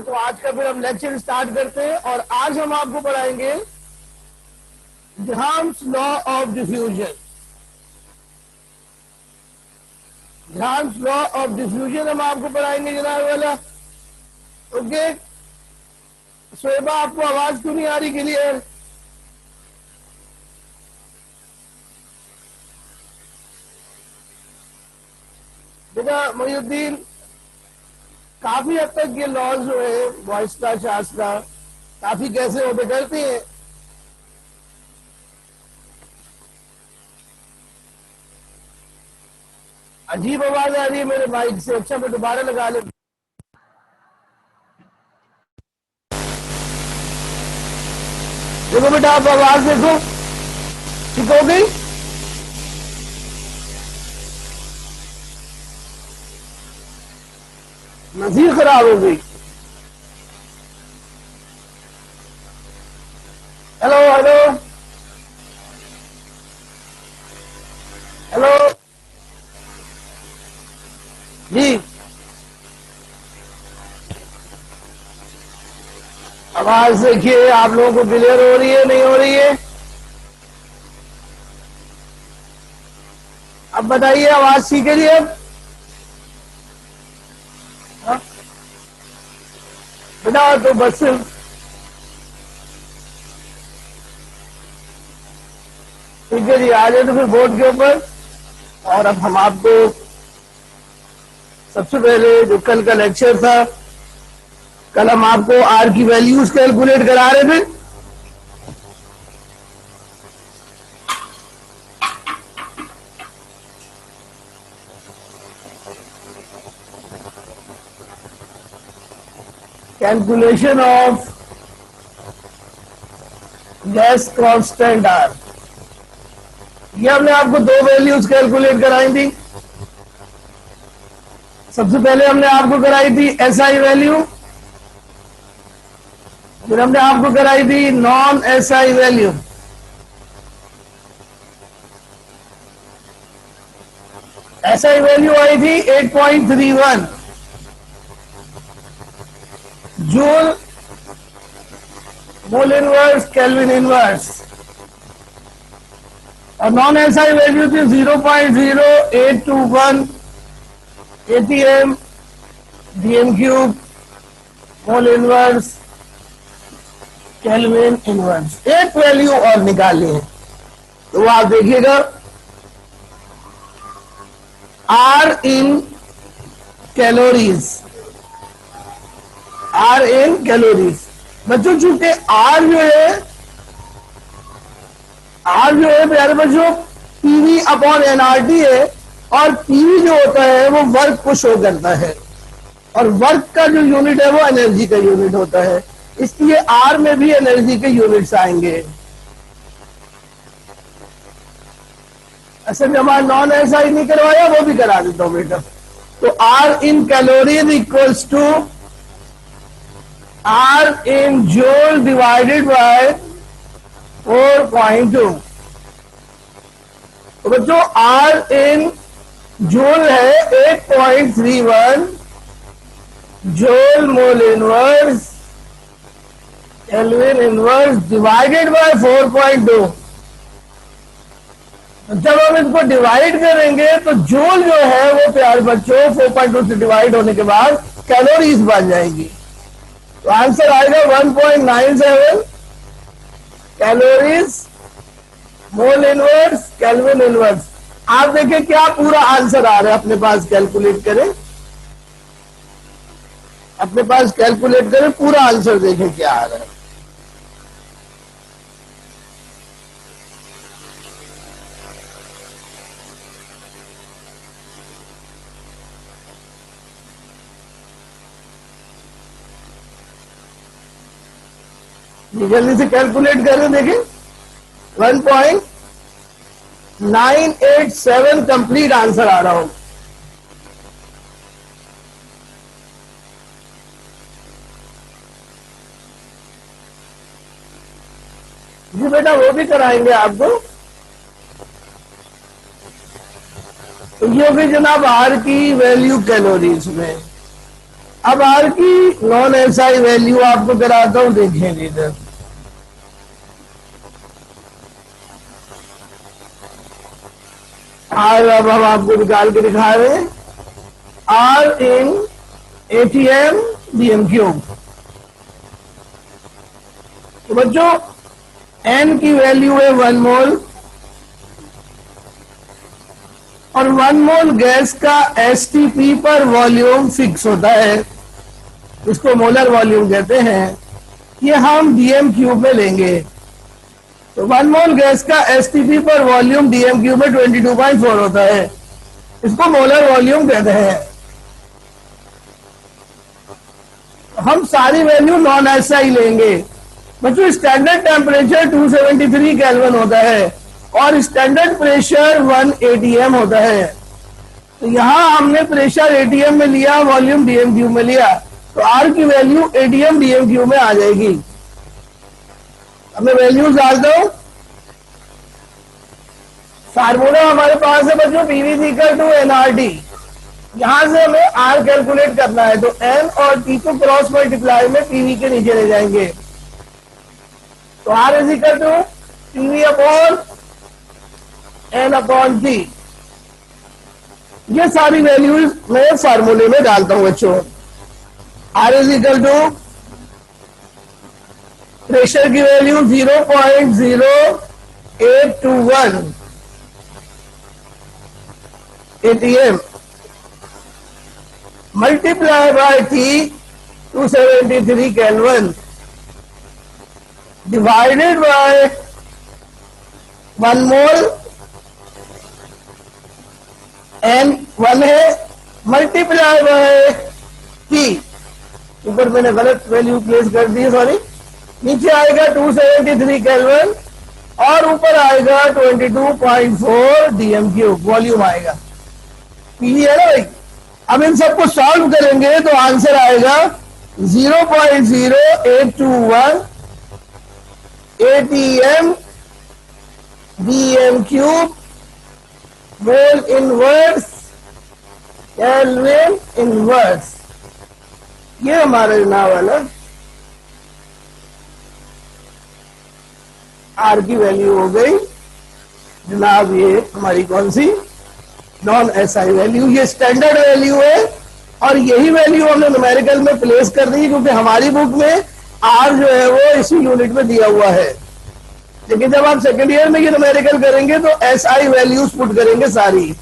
तो आज का फिर हम लेक्चर स्टार्ट करते हैं और आज हम आपको पढ़ाएंगे grams law of diffusion. Grams law of diffusion हम आपको पढ़ाएंगे जनाब वाला। ओके, शोएबा आपको आवाज क्यों नहीं आ रही क्लियर? बेटा मोहिउद्दीन, काफी हद तक ये लॉज जो है वॉइस का चार्ज का काफी कैसे होते करते हैं। अजीब आवाज आ रही है मेरे माइक से। अच्छा, मैं दोबारा लगा ले। देखो बेटा, आप आवाज देखो, ठीक हो गई? नजीर खराब हो गई। हेलो हेलो हेलो जी, आवाज देखिए आप लोगों को क्लियर हो रही है नहीं हो रही है? अब बताइए, आवाज ठीक है जी? अब हाँ? बेटा तो बस ठीक है जी, आ जाए तो फिर बोर्ड के ऊपर। और अब हम आपको सबसे पहले जो कल का लेक्चर था, कल हम आपको आर की वैल्यूज कैलकुलेट करा रहे थे। Calculation of gas constant R, ये हमने आपको दो वैल्यूज कैलकुलेट कराई थी। सबसे पहले हमने आपको कराई थी एसआई वैल्यू, फिर हमने आपको कराई थी non SI value. SI value आई थी 8.31 joule mole inverse kelvin inverse, और नॉन एसआई वैल्यू थी 0.0821 ATM DM cube mole inverse kelvin inverse. एक वैल्यू और निकाली है, तो आप देखिएगा R in calories. R in calories बच्चों, चूंकि आर जो है प्यारे बच्चों पीवी अपॉन एनआरटी है, और पीवी जो होता है वो वर्क को शो करता है, और वर्क का जो यूनिट है वो एनर्जी का यूनिट होता है, इसलिए आर में भी एनर्जी के यूनिट्स आएंगे। असल में हमारा नॉन एसआई नहीं करवाया, वो भी करा देता हूं बेटा। तो R in calories equals to R in joule divided by 4.2। तो बच्चों आर इन जूल है 8.31 joule mole inverse kelvin inverse divided by 4.2। जब हम इसको डिवाइड करेंगे तो जूल जो है वो प्यारे बच्चों 4.2 से डिवाइड होने के बाद कैलोरीज बन जाएगी। तो आंसर आएगा 1.97 कैलोरीज मोल इनवर्स केल्विन इनवर्स। आप देखें क्या पूरा आंसर आ रहा है, अपने पास कैलकुलेट करें, अपने पास कैलकुलेट करें, पूरा आंसर देखें क्या आ रहा है। जल्दी से कैलकुलेट करें, देखें 1.987 कंप्लीट आंसर आ रहा हो। जी बेटा, वो भी कराएंगे आपको। तो ये होगी जनाब आर की वैल्यू कैलोरीज में। अब आर की नॉन एसआई वैल्यू आपको कराता हूं, देखेंगे इधर। आर अब हम आपको निकाल के दिखा रहे हैं, R in ATM DM cube. तो बच्चों एन की वैल्यू है 1 मोल, और 1 मोल गैस का एसटीपी पर वॉल्यूम फिक्स होता है, इसको मोलर वॉल्यूम कहते हैं। ये हम डीएम क्यूब में लेंगे। तो 1 मोल गैस का एसटीपी पर वॉल्यूम डीएम क्यूब में 22.4 होता है, इसको मोलर वॉल्यूम कहते हैं। हम सारी वैल्यू नॉन एसआई लेंगे। बच्चों स्टैंडर्ड टेम्परेचर 273 केल्विन होता है और स्टैंडर्ड प्रेशर 1 एटीएम होता है। तो यहां हमने प्रेशर एटीएम में लिया, वॉल्यूम डीएम क्यूब में लिया, तो आर की वैल्यू एटीएम डीएम क्यूब में आ जाएगी। अब मैं वैल्यूज डालता हूं। फार्मूला हमारे पास है बच्चों, पीवी इक्वल टू एनआरटी। यहां से हमें आर कैलकुलेट करना है, तो एन और टी को क्रॉस मल्टीप्लाई में पीवी के नीचे ले जाएंगे। तो R is equal to PV upon N upon T. ये सारी वैल्यूज मैं फार्मूले में डालता हूं बच्चों। R is equal to pressure की value 0.0821 ATM multiply by T 273 kelvin divided by 1 mole, N 1 है, मल्टीप्लाई बाय टी। ऊपर मैंने गलत वैल्यू प्लेस कर दी, सॉरी। नीचे आएगा 273 केल्विन और ऊपर आएगा 22.4 डीएम क्यूब वॉल्यूम आएगा। पीवी है ना भाई। अब इन सबको सॉल्व करेंगे तो आंसर आएगा 0.0821 ATM DM cube mole inverse kelvin inverse. ये हमारा जनाब वाला आर की वैल्यू हो गई जनाब। ये हमारी कौन सी नॉन एसआई वैल्यू, ये स्टैंडर्ड वैल्यू है और यही वैल्यू हमने न्यूमेरिकल में प्लेस कर दी, क्योंकि हमारी बुक में आर जो है वो इसी यूनिट में दिया हुआ है। लेकिन जब आप सेकेंड ईयर में ये न्यूमेरिकल करेंगे तो एसआई वैल्यूज पुट करेंगे सारी।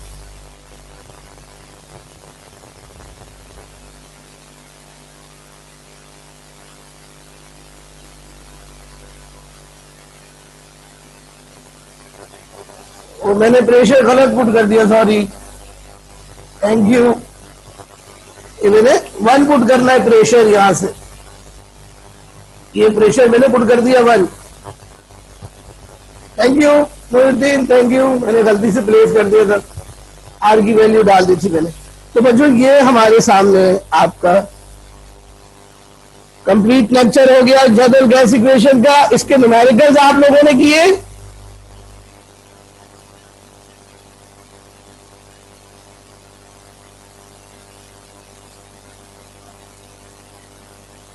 वो मैंने प्रेशर गलत पुट कर दिया, सॉरी, थैंक यू। ये मैंने 1 पुट करना है प्रेशर, यहां से ये प्रेशर मैंने पुट कर दिया 1। Thank you Mohiuddin, thank you. मैंने गलती से प्लेस कर दिया था, आर की वैल्यू डाल दी थी मैंने। तो बच्चों ये हमारे सामने आपका कंप्लीट लेक्चर हो गया जनरल गैस इक्वेशन का। इसके न्यूमेरिकल्स आप लोगों ने किए।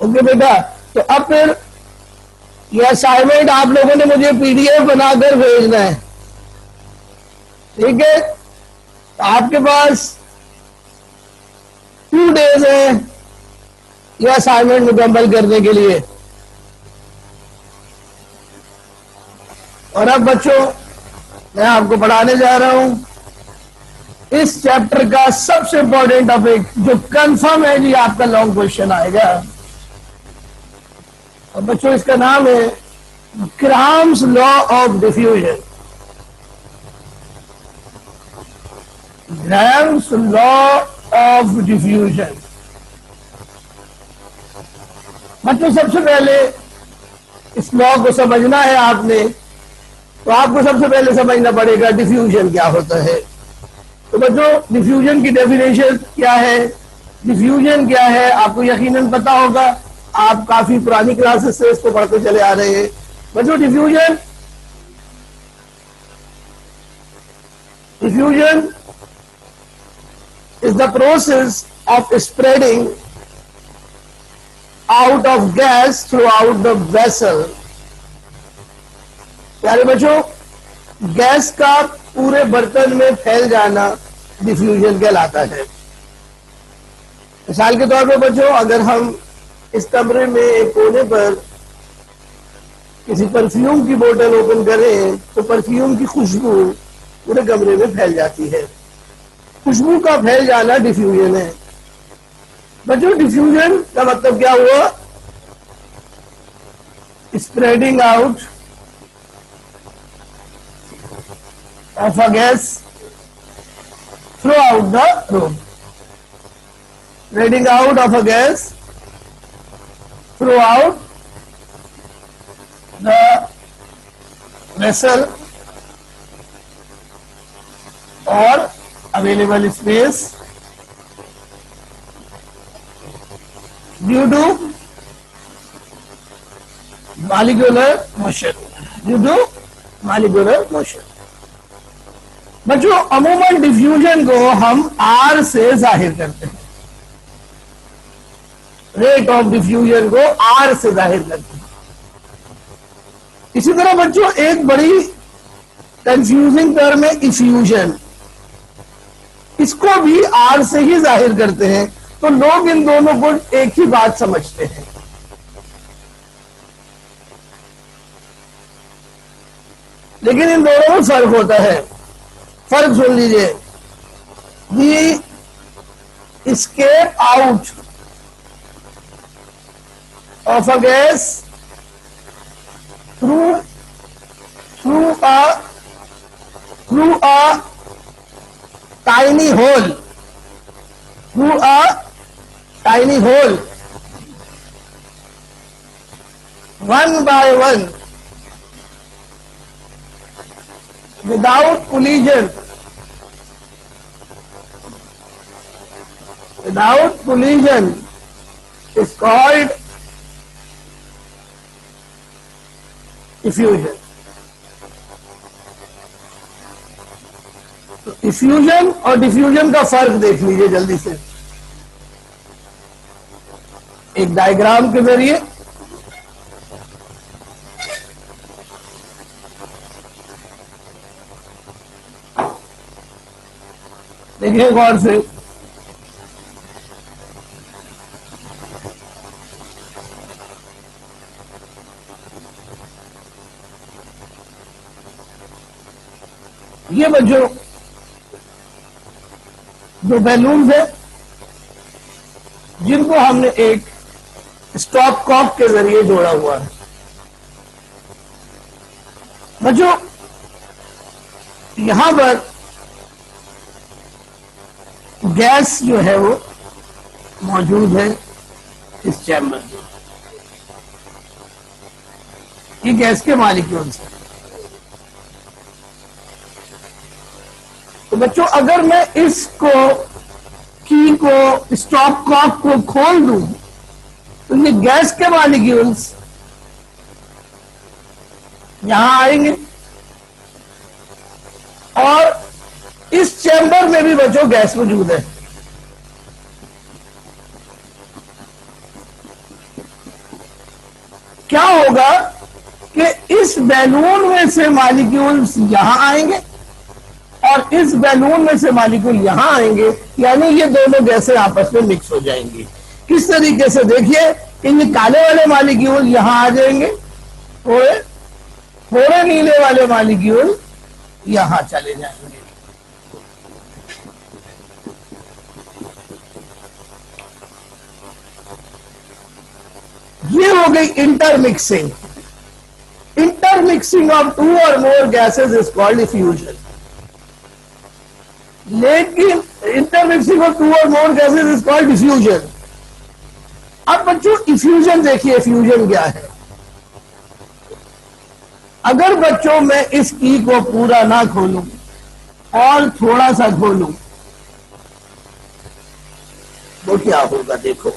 ओके बेटा, तो अब फिर ये असाइनमेंट आप लोगों ने मुझे पीडीएफ बनाकर भेजना है, ठीक है। तो आपके पास 2 डेज है ये असाइनमेंट मुकम्मल करने के लिए। और अब बच्चों मैं आपको पढ़ाने जा रहा हूं इस चैप्टर का सबसे इंपॉर्टेंट टॉपिक, जो कंफर्म है जी आपका लॉन्ग क्वेश्चन आएगा। और बच्चों इसका नाम है cramps law of diffusion. Grams law of diffusion. बच्चों सबसे पहले इस लॉ को समझना है आपने, तो आपको सबसे पहले समझना पड़ेगा डिफ्यूजन क्या होता है। तो बच्चों डिफ्यूजन की डेफिनेशन क्या है, डिफ्यूजन क्या है, आपको यकीनन पता होगा, आप काफी पुरानी क्लासेस से इसको पढ़ते चले आ रहे हैं। बच्चों diffusion is the process of spreading out of gas throughout the vessel. प्यारे बच्चों, गैस का पूरे बर्तन में फैल जाना डिफ्यूजन कहलाता है। मिसाल के तौर पर बच्चों, अगर हम इस कमरे में एक कोने पर किसी परफ्यूम की बोतल ओपन करें तो परफ्यूम की खुशबू पूरे कमरे में फैल जाती है। खुशबू का फैल जाना डिफ्यूजन है। बच्चों, डिफ्यूजन का मतलब क्या हुआ? Spreading out of a gas throughout the room. Spreading out of a gas throughout the vessel or available space due to molecular motion. Due to molecular motion. बच्चों, अमूमन डिफ्यूजन को हम आर से जाहिर करते हैं। रेट ऑफ डिफ्यूजन को are से जाहिर करते हैं। इसी तरह बच्चों, एक बड़ी कंफ्यूजिंग टर्म है इफ्यूजन। इसको भी आर से ही जाहिर करते हैं, तो लोग इन दोनों को एक ही बात समझते हैं। लेकिन इन दोनों में फर्क होता है। फर्क सुन लीजिए। The escape out of a gas through a tiny hole one by one without collision is called effusion. तो इफ्यूजन और डिफ्यूजन का फर्क देख लीजिए जल्दी से एक डायग्राम के जरिए। देखिए गौर से, ये बच्चों जो बैलून है जिनको हमने एक स्टॉप कॉक के जरिए जोड़ा हुआ है। बच्चों, यहां पर गैस जो है वो मौजूद है इस चैम्बर में। ये गैस के मॉलिक्यूल्स हैं। तो बच्चों, अगर मैं इसको की को स्टॉप कॉक को खोल दूं तो ये गैस के मॉलिक्यूल्स यहां आएंगे और इस चैम्बर में भी बच्चों गैस मौजूद है। क्या होगा कि इस बैलून में से मॉलिक्यूल्स यहां आएंगे और इस बैलून में से मॉलिक्यूल यहां आएंगे, यानी ये दोनों गैसें आपस में मिक्स हो जाएंगी। किस तरीके से? देखिए कि ये काले वाले मॉलिक्यूल यहां आ जाएंगे, थोड़े नीले वाले मॉलिक्यूल यहां चले जाएंगे। ये हो गई इंटरमिक्सिंग। इंटरमिक्सिंग ऑफ टू और मोर गैसेज इज कॉल्ड इफ्यूजन। लेकिन इंटरमिक्सिंग ऑफ टू और मोर गैसेज इज कॉल्ड डिफ्यूजन। अब बच्चों, इफ्यूजन देखिए, इफ्यूजन क्या है? अगर बच्चों मैं इस की को पूरा ना खोलूं और थोड़ा सा खोलूं तो क्या होगा? देखो,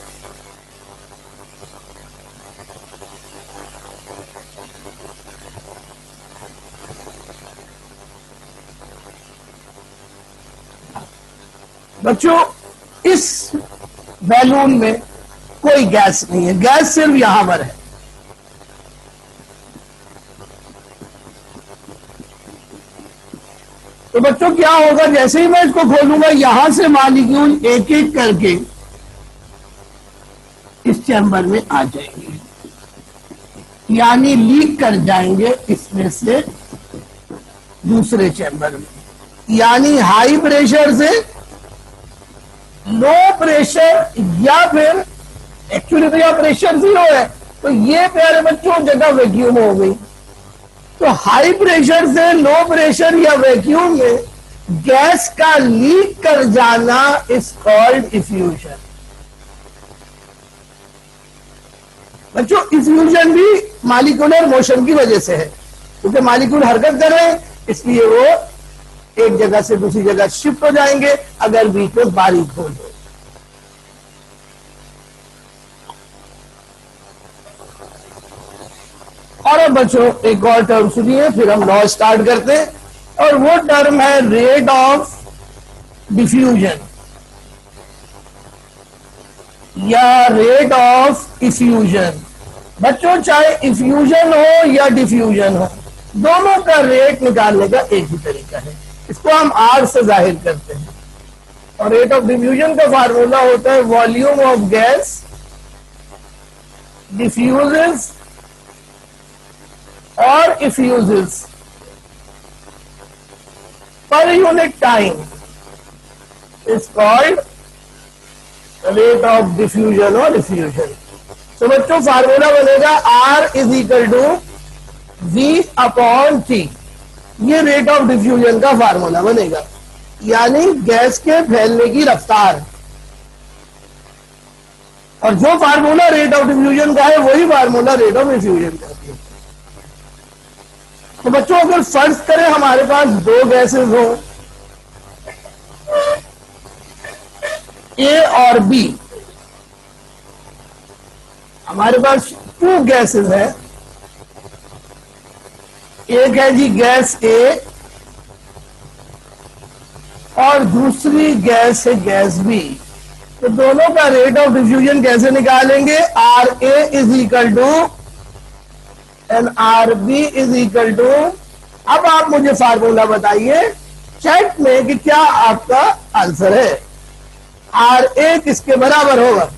बच्चों, इस बैलून में कोई गैस नहीं है, गैस सिर्फ यहां पर है। तो बच्चों क्या होगा, जैसे ही मैं इसको खोलूंगा यहां से मॉलिक्यूल एक एक करके इस चैम्बर में आ जाएंगे, यानी लीक कर जाएंगे इसमें से दूसरे चैम्बर में, यानी हाई प्रेशर से लो प्रेशर, या फिर एक्चुअली तो यहां प्रेशर 0 है, तो ये प्यारे बच्चों जगह वैक्यूम हो गई। तो हाई प्रेशर से लो प्रेशर या वैक्यूम में गैस का लीक कर जाना इज कॉल्ड इफ्यूजन। बच्चों इफ्यूजन भी मॉलिक्यूलर मोशन की वजह से है, क्योंकि मॉलिक्यूल हरकत कर रहे हैं, इसलिए वो एक जगह से दूसरी जगह शिफ्ट हो जाएंगे अगर बीच में बारीक हो जाए। और अब बच्चों एक और टर्म सुनिए, फिर हम लॉ स्टार्ट करते हैं, और वो टर्म है रेट ऑफ डिफ्यूजन या रेट ऑफ इफ्यूजन। बच्चों चाहे इफ्यूजन हो या डिफ्यूजन हो, दोनों का रेट निकालने का एक ही तरीका है, इसको हम आर से जाहिर करते हैं। और रेट ऑफ डिफ्यूजन का फार्मूला होता है वॉल्यूम ऑफ गैस डिफ्यूजेस और effuses per unit time is called rate of diffusion और इफ्यूजन। तो बच्चों फार्मूला बनेगा R is equal to V upon T, ये रेट ऑफ डिफ्यूजन का फार्मूला बनेगा, यानी गैस के फैलने की रफ्तार। और जो फार्मूला रेट ऑफ डिफ्यूजन का है वही फार्मूला रेट ऑफ इफ्यूजन का है। तो बच्चों अगर फर्ज करें हमारे पास दो गैसेस हो ए और बी, हमारे पास टू गैसेस है, एक है जी गैस ए और दूसरी गैस है गैस बी। तो दोनों का रेट ऑफ डिफ्यूजन कैसे निकालेंगे, R A is equal to and R B is equal to. अब आप मुझे फार्मूला बताइए चैट में कि क्या आपका आंसर है। आर ए किसके बराबर होगा,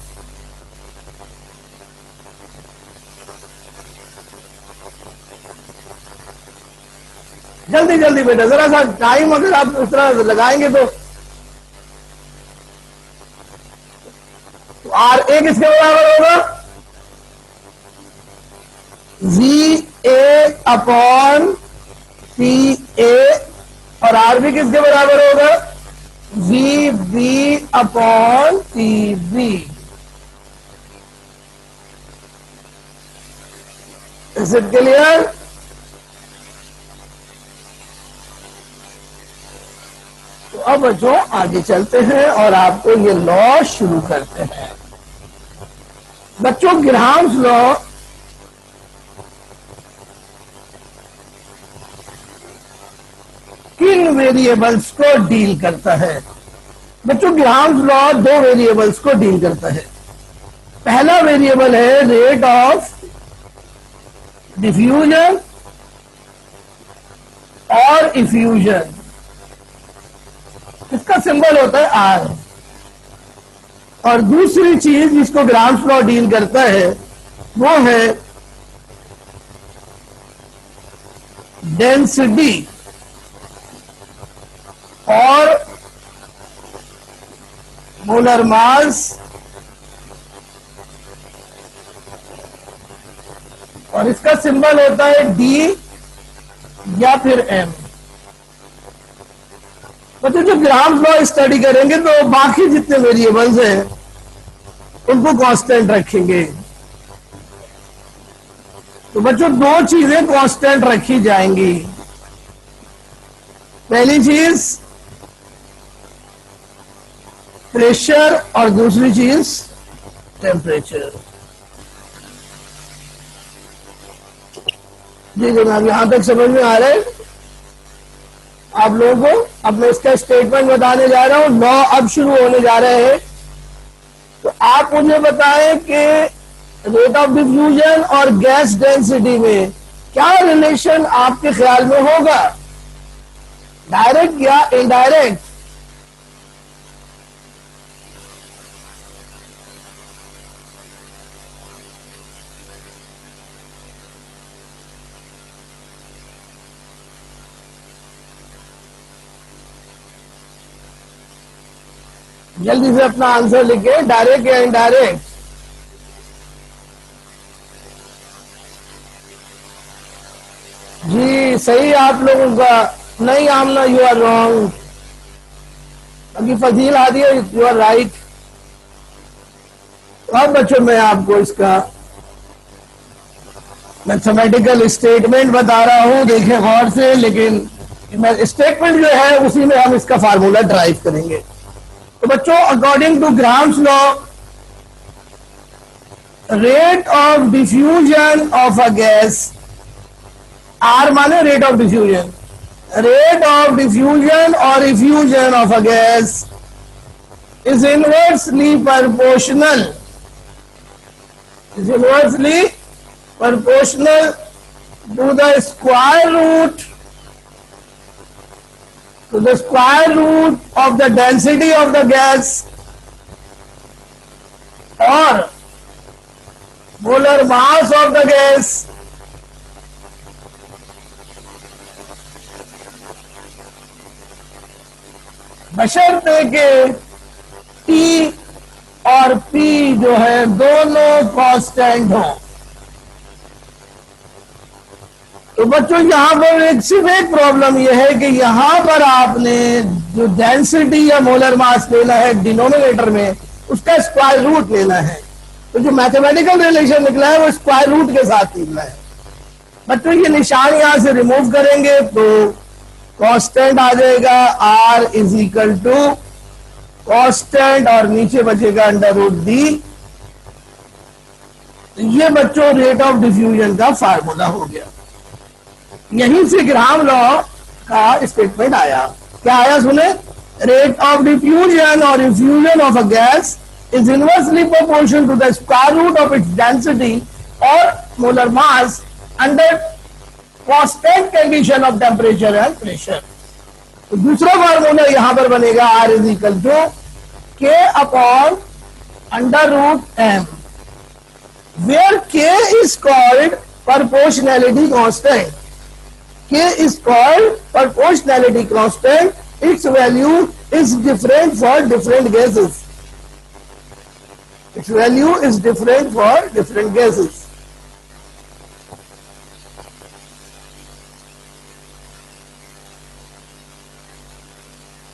जल्दी जल्दी बेटा, जरा सा टाइम अगर आप उस तरह लगाएंगे तो आर ए किसके बराबर होगा, वी ए अपॉन सी ए, और आर बी किसके बराबर होगा, V B upon C B. Is it clear? तो अब बच्चों आगे चलते हैं और आपको ये लॉ शुरू करते हैं। बच्चों ग्राम्स लॉ किन वेरिएबल्स को डील करता है? बच्चों ग्राम्स लॉ दो वेरिएबल्स को डील करता है। पहला वेरिएबल है रेट ऑफ डिफ्यूजन और इफ्यूजन, इसका सिंबल होता है आर। और दूसरी चीज जिसको ग्राम्स लॉ डील करता है वो है डेंसिटी और मोलर मास और इसका सिंबल होता है डी या फिर एम। तो जब ग्राम्स लॉ स्टडी करेंगे तो बाकी जितने वेरिएबल्स हैं उनको कांस्टेंट रखेंगे। तो बच्चों दो चीजें कांस्टेंट रखी जाएंगी। पहली चीज प्रेशर और दूसरी चीज टेम्परेचर। जी जनाब, यहां तक समझ में आ रहा है आप लोगों को? अब मैं इसका स्टेटमेंट बताने जा रहा हूं। लॉ अब शुरू होने जा रहे हैं। तो आप मुझे बताएं कि रेट ऑफ डिफ्यूजन और गैस डेंसिटी में क्या रिलेशन आपके ख्याल में होगा, डायरेक्ट या इनडायरेक्ट? जल्दी से अपना आंसर लिखे, डायरेक्ट या इनडायरेक्ट? जी सही आप लोगों का। नहीं आमना, यू आर रॉन्ग। अभी फजील आदि है, यू आर राइट। अब बच्चों मैं आपको इसका मैथमेटिकल स्टेटमेंट बता रहा हूं, देखें गौर से। लेकिन स्टेटमेंट जो है उसी में हम इसका फार्मूला ड्राइव करेंगे। तो बच्चों, according to Graham's law, rate of diffusion of a gas, R माने rate of diffusion, rate of diffusion और effusion of a gas is inversely proportional, is inversely proportional to the square root, to the square root of the density of the gas or molar mass of the gas बशर्ते के T और P जो है दोनों constant हो। तो बच्चों यहां पर सिर्फ एक प्रॉब्लम यह है कि यहां पर आपने जो डेंसिटी या मोलर मास लेना है डिनोमिनेटर में, उसका स्क्वायर रूट लेना है। तो जो मैथमेटिकल रिलेशन निकला है वो स्क्वायर रूट के साथ निकला है। बच्चों ये निशान यहां से रिमूव करेंगे तो कांस्टेंट आ जाएगा, R is equal to constant और नीचे बचेगा अंडर रूट डी। ये बच्चों रेट ऑफ डिफ्यूजन का फार्मूला हो गया। यहीं से ग्राम लॉ का स्टेटमेंट आया। क्या आया सुने? रेट ऑफ डिफ्यूजन और effusion of a gas is inversely proportional to the square root of its density or molar mass under constant condition of temperature and pressure। तो दूसरा फार्मूला यहां पर बनेगा R is equal to K upon under root M, where K is called proportionality constant। K is called proportionality constant, its value is different for different gases, its value is different for different gases।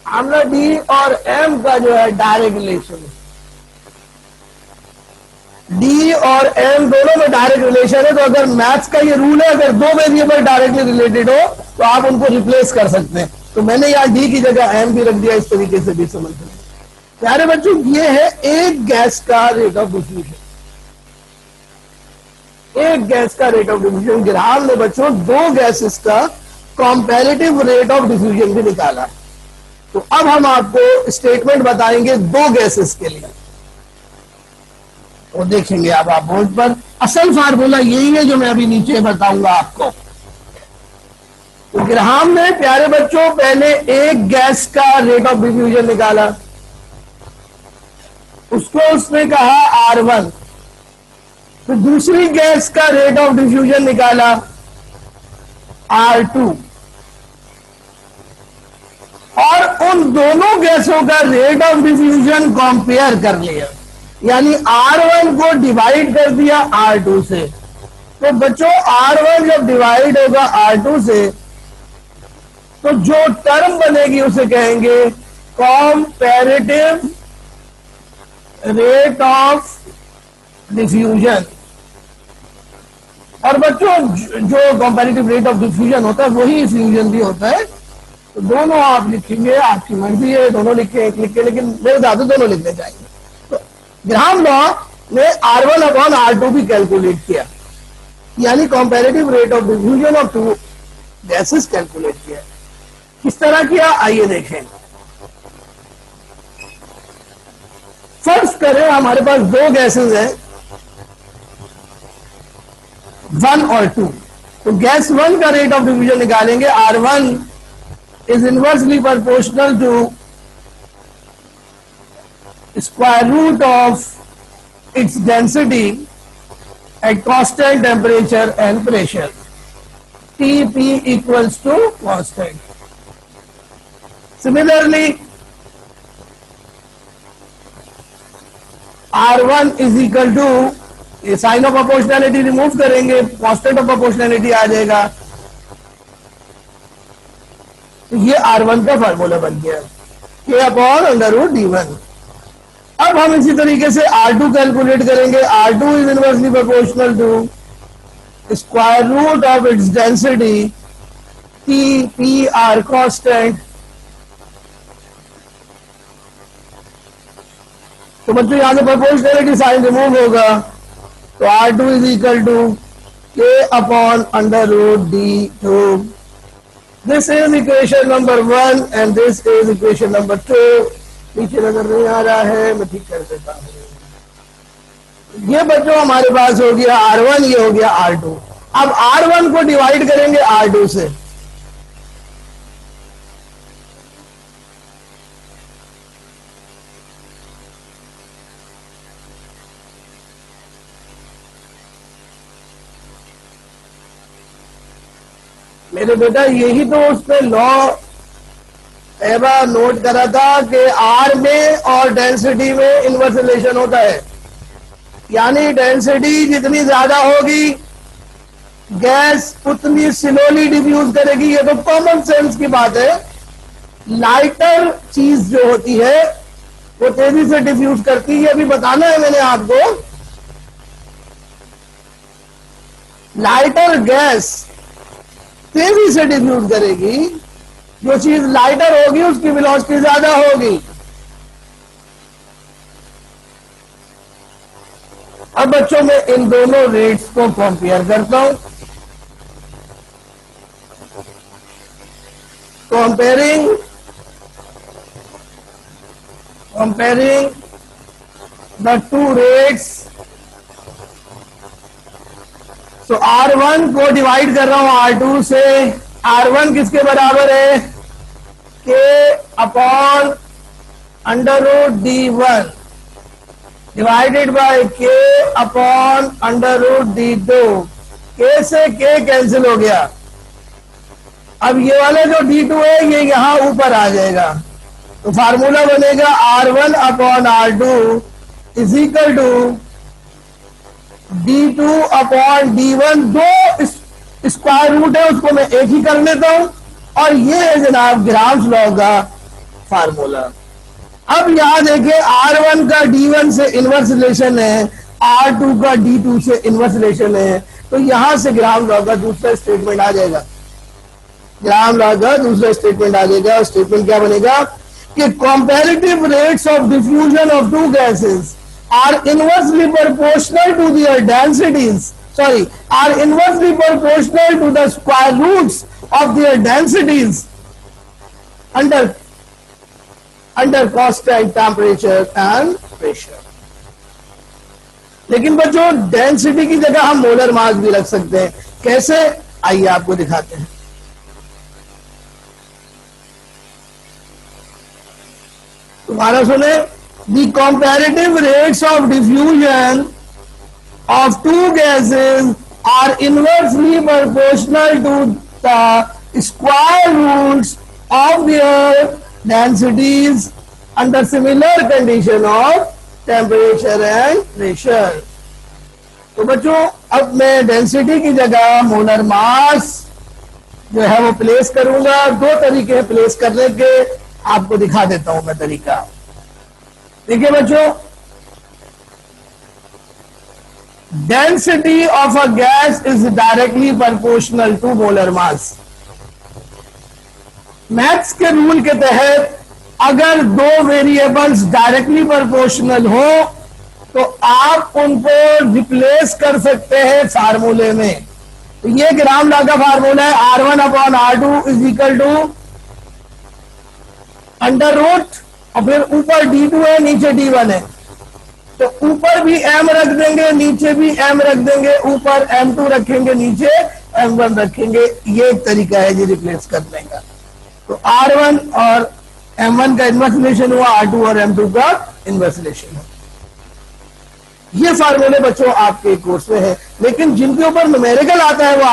हमने D और M का जो है direct relation, D और M दोनों में direct relation है। तो अगर मैथ्स का ये रूल है, अगर दो वेरिएबल डायरेक्टली रिलेटेड हो तो आप उनको रिप्लेस कर सकते हैं। तो मैंने यहाँ डी की जगह एम भी रख दिया, इस तरीके से भी समझ लें। प्यारे बच्चों, ये है एक गैस का रेट ऑफ डिफ्यूजन, एक गैस का रेट ऑफ डिफ्यूजन। ग्राम ने बच्चों दो गैसेस का कंपैरेटिव रेट ऑफ डिफ्यूजन भी निकाला। तो अब हम आपको स्टेटमेंट बताएंगे दो गैसेस के लिए, वो देखेंगे अब आप बोर्ड पर। असल फार्मूला यही है जो मैं अभी नीचे बताऊंगा आपको। तो ग्राहम ने प्यारे बच्चों पहले एक गैस का रेट ऑफ डिफ्यूजन निकाला, उसको उसने कहा R1। तो दूसरी गैस का रेट ऑफ डिफ्यूजन निकाला R2, और उन दोनों गैसों का रेट ऑफ डिफ्यूजन कंपेयर कर लिया, यानी R1 को डिवाइड कर दिया R2 से। तो बच्चों R1 जब डिवाइड होगा R2 से तो जो टर्म बनेगी उसे कहेंगे कंपैरेटिव रेट ऑफ डिफ्यूजन। और बच्चों जो कंपैरेटिव रेट ऑफ डिफ्यूजन होता है वही इफ्यूजन भी होता है। तो दोनों आप लिखेंगे, आपकी मर्जी है, दोनों लिखे एक लिखे, लेकिन मेरे ज्यादा दोनों लिखने चाहिए। तो ग्राहम लॉ ने R1 अपॉन R2 भी कैलकुलेट किया, यानी comparative rate of diffusion of two gases calculate किया। किस तरह किया आइए देखें। फर्ज करें हमारे पास दो गैसेस हैं, 1 और 2, तो गैस 1 का रेट ऑफ डिफ्यूजन निकालेंगे। R1 is inversely proportional to square root of its density at constant temperature and pressure, Tp equals to constant. Similarly, R1 is equal to, ये साइन ऑफ प्रोपोर्शनैलिटी रिमूव करेंगे, constant of proportionality आ जाएगा, तो ये R1 का formula बन गया, K/√D1। अब हम इसी तरीके से R2 कैलकुलेट करेंगे। R2 is inversely proportional to square root of its density P/R constant. तो बच्चों यहां से प्रोपोर्शनैलिटी साइन रिमूव होगा, तो R2 is equal to K/√D2। This is equation number 1 and this is equation number 2। नीचे नजर नहीं आ रहा है, मैं ठीक कर देता हूं। ये बच्चों हमारे पास हो गया R1, ये हो गया R2। अब R1 को डिवाइड करेंगे R2 से, मेरे बेटा यही तो उसने लॉ एबा नोट करा था कि R में और डेंसिटी में इनवर्स रिलेशन होता है, यानी डेंसिटी जितनी ज्यादा होगी गैस उतनी स्लोली डिफ्यूज करेगी। ये तो कॉमन सेंस की बात है। लाइटर चीज जो होती है वो तेजी से डिफ्यूज करती है, ये भी बताना है मैंने आपको। लाइटर गैस तेजी से डिफ्यूज करेगी, जो चीज लाइटर होगी उसकी वेलोसिटी ज्यादा होगी। अब बच्चों में इन दोनों रेट्स को कंपेयर करता हूं। Comparing the two rates. तो R1 को डिवाइड कर रहा हूं R2 से। R1 किसके बराबर है? K/√D1 divided by K/√D2। K से K कैंसिल हो गया। अब ये वाला जो D2 है ये यहां ऊपर आ जाएगा, तो फार्मूला बनेगा R1/R2 is equal to D2/D1। दो स्क्वायर रूट है, उसको मैं एक ही कर लेता हूं, और ये है जनाब ग्राम्स लॉ का फार्मूला। अब यहां देखिए R1 का D1 से इनवर्स रिलेशन है, R2 का D2 से इनवर्स रिलेशन है, तो यहां से ग्राम लॉ का दूसरा स्टेटमेंट आ जाएगा। ग्राम लॉ का दूसरा स्टेटमेंट आ जाएगा। स्टेटमेंट क्या बनेगा कि comparative rates of diffusion of two gases are inversely proportional to their densities, are inversely proportional to the square roots of their densities under constant temperature and pressure। लेकिन बच्चों density की जगह हम molar mass भी रख सकते हैं। कैसे? आइए आपको दिखाते हैं। तुम्हारा सुने, the comparative rates of diffusion of two gases are inversely proportional to the square roots of their densities under similar condition of temperature and pressure। तो बच्चों अब मैं डेंसिटी की जगह मोलर मास जो है वो प्लेस करूंगा। दो तरीके हैं प्लेस करने के, आपको दिखा देता हूं मैं तरीका। देखिए बच्चों, density of a gas is directly proportional to molar mass. Maths के रूल के तहत अगर दो वेरिएबल्स डायरेक्टली प्रोपोर्शनल हो तो आप उनको रिप्लेस कर सकते हैं फार्मूले में। तो ये ग्राम लॉ का फार्मूला है, R1/R2 is equal to under root, और फिर ऊपर D2 है नीचे D1 है, तो ऊपर भी m रख देंगे, नीचे भी m रख देंगे, ऊपर m2 रखेंगे, नीचे m1 रखेंगे। ये एक तरीका है जी रिप्लेस करने का। तो R1 और M1 का इनवर्स रिलेशन हुआ, R2 और M2 का इनवर्स रिलेशन है। ये फार्मूले बच्चों आपके कोर्स में है, लेकिन जिनके ऊपर न्यूमेरिकल आता है वो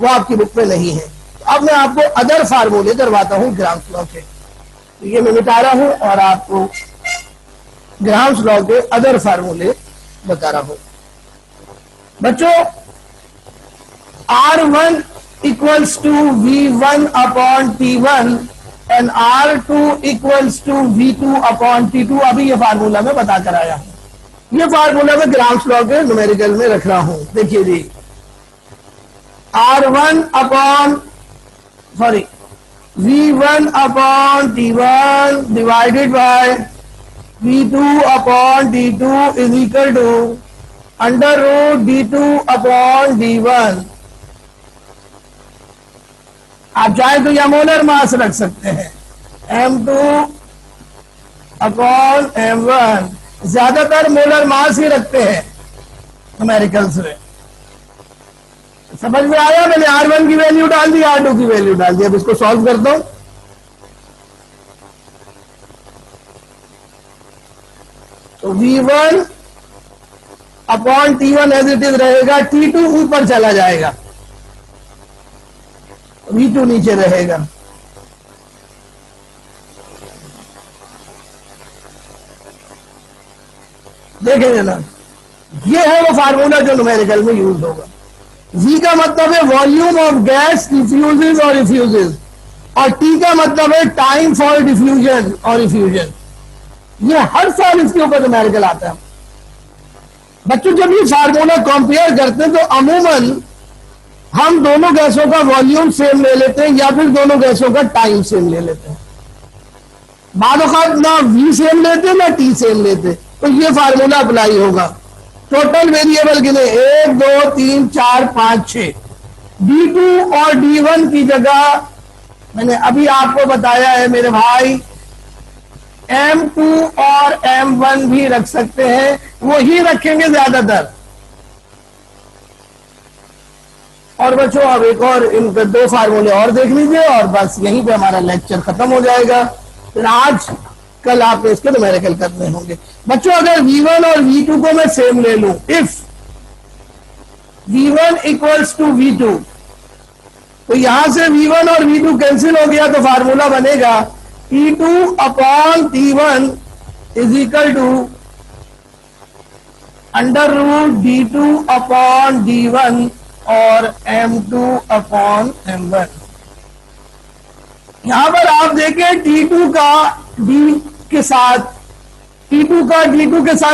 आपकी बुक में नहीं है। तो अब मैं आपको अदर फार्मूले करवाता हूं ग्राम्स लॉ के। तो ये मैं मिटा रहा हूं और आपको ग्राम्स लॉ के अदर फार्मूले बता रहा हूं। बच्चों, R1 equals to V1 upon T1 and R2 equals to V2 upon T2। अभी ये फार्मूला मैं बता कर आया हूं। ये फार्मूला मैं ग्राम्स लॉ के न्यूमेरिकल में रख रहा हूं। देखिए जी, R1 upon V1 upon T1 divided by V2 upon D2 is equal to under root D2 upon D1। आप चाहे तो या मोलर मास रख सकते हैं, M2 अपॉन M1। ज्यादातर मोलर मास ही रखते हैं न्यूमेरिकल्स में। समझ में आया? मैंने R1 की वैल्यू डाल दी, R2 की वैल्यू डाल दी। अब इसको सॉल्व करता हूं। तो V1 upon T1 as it is रहेगा, T2 ऊपर चला जाएगा, V2 नीचे रहेगा। देखें जनाब, ये है वो फार्मूला जो न्यूमेरिकल में यूज होगा। V का मतलब है वॉल्यूम ऑफ गैस डिफ्यूजेस और रिफ्यूजेस, और T का मतलब है टाइम फॉर डिफ्यूजन और रिफ्यूजन। ये हर साल इसके ऊपर न्यूमेरिकल आता है। बच्चों, जब ये फार्मूला कंपेयर करते हैं तो अमूमन हम दोनों गैसों का वॉल्यूम सेम ले लेते हैं या फिर दोनों गैसों का टाइम सेम ले लेते हैं। बाद औक़ात ना V सेम लेते ना T सेम लेते, तो ये फार्मूला अप्लाई होगा। टोटल वेरिएबल गिने 1 2 3 4 5 6। D2 और D1 की जगह मैंने अभी आपको बताया है मेरे भाई, M2 और M1 भी रख सकते हैं, वो ही रखेंगे ज्यादातर। और बच्चों, अब एक और इनके 2 फार्मूले और देख लीजिए और बस यहीं पे हमारा लेक्चर खत्म हो जाएगा। फिर आज कल आपने इसके न्यूमेरिकल करने होंगे। बच्चों, अगर V1 और V2 को मैं सेम ले लूं, if V1 equals to V2, तो यहां से V1 और V2 कैंसिल हो गया, तो फार्मूला बनेगा T2 upon T1 is equal to under root D2 upon D1 और M2 अपॉन M1। यहां पर आप देखें T2 का D के साथ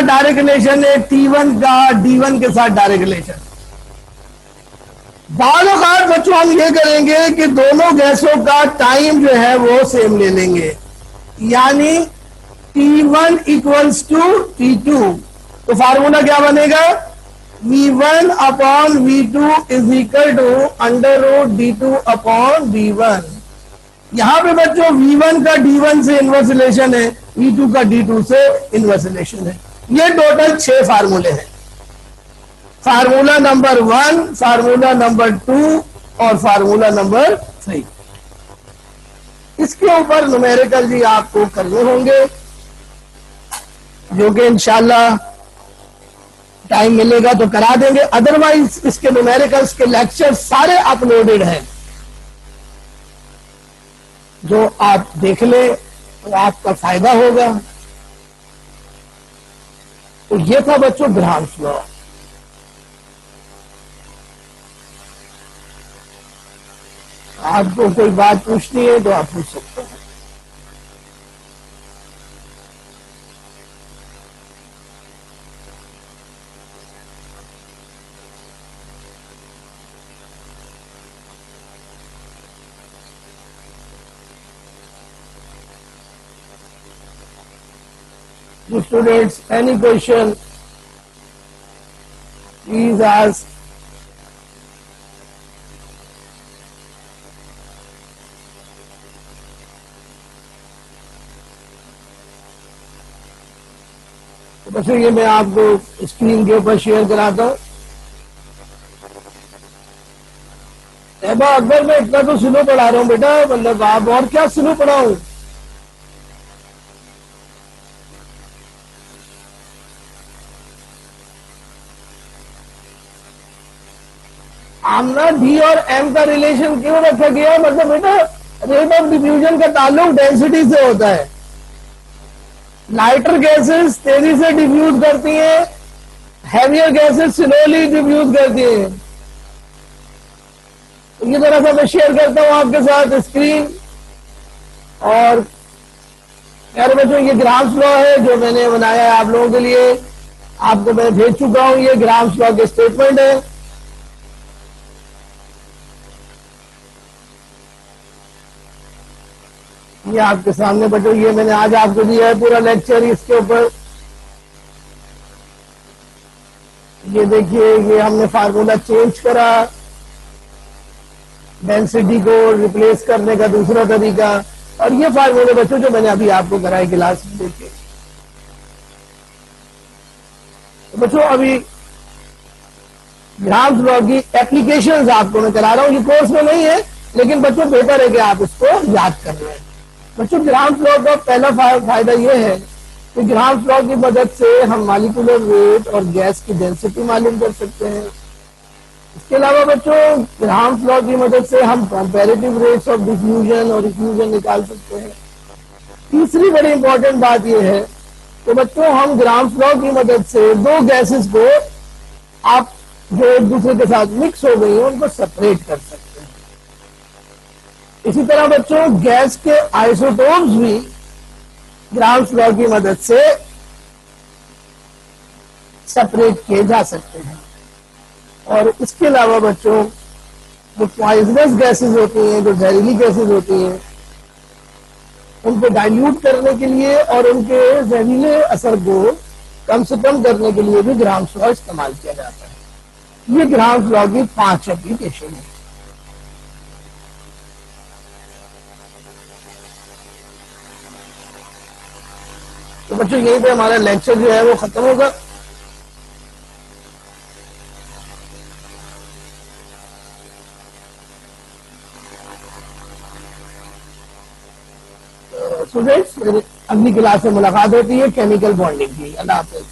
डायरेक्ट रिलेशन है, T1 का D1 के साथ डायरेक्ट रिलेशन। बाद औक़ात बच्चों हम ये करेंगे कि दोनों गैसों का टाइम जो है वो सेम ले लेंगे, यानी T1 इक्वल्स टू T2। तो फार्मूला क्या बनेगा? V1 upon V2 is equal to under root D2 upon D1। यहां पे बच्चों V1 का D1 से इनवर्स रिलेशन है, V2 का D2 से इनवर्स रिलेशन है। ये टोटल 6 फार्मूले हैं। फार्मूला नंबर 1, फार्मूला नंबर 2 और फार्मूला नंबर 3। इसके ऊपर न्यूमेरिकल जी आपको करने होंगे, जो कि इंशाल्लाह टाइम मिलेगा तो करा देंगे। अदरवाइज इसके न्यूमेरिकल्स के लेक्चर सारे अपलोडेड हैं, जो आप देख ले तो आपका फायदा होगा। तो ये था बच्चों ग्राम्स लॉ। आपको कोई बात पूछनी है तो आप पूछ सकते हैं। Students, any question, please ask. बच्चों ये मैं आपको स्क्रीन के ऊपर शेयर कराता हूँ। तैयबा अकबर मैं इतना तो स्लो पढ़ा रहा हूँ बेटा, मतलब आप और क्या स्लो पढ़ाऊं। आमना डी और एम का रिलेशन क्यों रखा गया, मतलब बेटा रेट ऑफ डिफ्यूजन का ताल्लुक डेंसिटी से होता है। लाइटर गैसेस तेजी से डिफ्यूज करती हैं, हैवियर गैसेस स्लोली डिफ्यूज करती हैं। ये जरा सा मैं शेयर करता हूं आपके साथ स्क्रीन। और यार बच्चों ये ग्राम्स लॉ है जो मैंने बनाया है आप लोगों के लिए, आपको मैं भेज चुका हूं। ये ग्राम्स लॉ के स्टेटमेंट है। ये आपके सामने बच्चों, ये मैंने आज आपको दिया है पूरा लेक्चर इसके ऊपर। ये देखिए, ये हमने फार्मूला चेंज करा, डेंसिटी को रिप्लेस करने का दूसरा तरीका। और ये फार्मूले बच्चों जो मैंने अभी आपको कराए क्लास में देखिए। तो बच्चों अभी ग्राम्स लॉ की एप्लीकेशंस आपको मैं करा रहा हूं। ये कोर्स में नहीं है, लेकिन बच्चों बेहतर है कि आप इसको याद कर रहे हैं। बच्चों ग्राम्स लॉ का पहला फायदा यह है कि ग्राम्स लॉ की मदद से हम मॉलिक्यूलर वेट और गैस की डेंसिटी मालूम कर सकते हैं। इसके अलावा बच्चों ग्राम्स लॉ की मदद से हम कंपैरेटिव रेट्स ऑफ डिफ्यूजन और डिफ्यूजन निकाल सकते हैं। तीसरी बड़ी इंपॉर्टेंट बात यह है कि बच्चों हम ग्राम्स लॉ की मदद से दो गैसेस को आप जो एक दूसरे के साथ मिक्स हो गई हैं उनको सेपरेट कर सकते हैं। इसी तरह बच्चों गैस के आइसोटोप्स भी ग्राम्स लॉ की मदद से सेपरेट किए जा सकते हैं। और इसके अलावा बच्चों जो पॉइजनस गैसेस होती हैं, जो जहरीली गैसेस होती हैं, उनको डाइल्यूट करने के लिए और उनके जहरीले असर को कम से कम करने के लिए भी ग्राम्स लॉ इस्तेमाल किया जाता है। ये ग्राम्स लॉ की 5 एप्लीकेशन है। तो बच्चों यहीं पे हमारा लेक्चर जो है वो खत्म होगा। स्टूडेंट्स अगली क्लास में मुलाकात होती है केमिकल बॉन्डिंग की। अल्लाह हाफिज।